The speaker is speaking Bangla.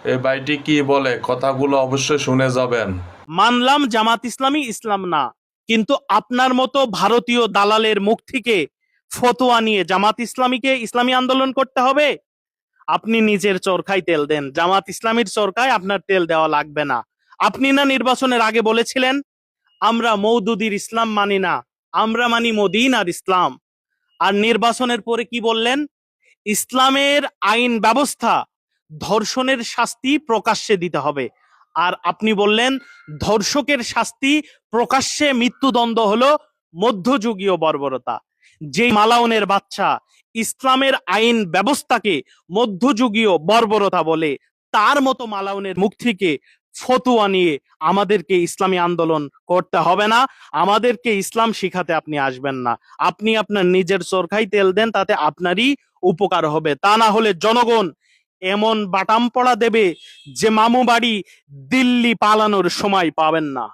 এই ভাইটি কি বলে কথাগুলো অবশ্যই শুনে যাবেন। মানলাম জামাত ইসলামী ইসলাম না, কিন্তু আপনার মতো ভারতীয় দালালের মুখ থেকে ফতোয়া নিয়ে জামাত ইসলামীকে ইসলামী আন্দোলন করতে হবে? আপনি নিজের চরকায় তেল দেন, জামাত ইসলামীর চরকায় আপনার তেল দেওয়া লাগবে না। আপনি না নির্বাচনের আগে বলেছিলেন আমরা মওদুদির ইসলাম মানি না, আমরা মানি মদিনার ইসলাম। আর নির্বাচনের পরে কি বললেন? ইসলামের আইন ব্যবস্থা ধর্ষণের শাস্তি প্রকাশ্যে দিতে হবে। আর আপনি বললেন ধর্ষকের শাস্তি প্রকাশ্যে মৃত্যুদণ্ড হলো মধ্যযুগীয় বর্বরতা। যে মালাউনের বাচ্চা ইসলামের আইন ব্যবস্থাকে মধ্যযুগীয় বর্বরতা বলে, তার মতো মালাউনের মুখ থেকে ফতুয়া নিয়ে আমাদেরকে ইসলামী আন্দোলন করতে হবে না, আমাদেরকে ইসলাম শিখাতে আপনি আসবেন না। আপনি আপনার নিজের চরকায় তেল দেন, তাতে আপনারই উপকার হবে। তা না হলে জনগণ এমন বাটাম পড়া দেবে যে মামু বাড়ি দিল্লি পালানোর সময় পাবেন না।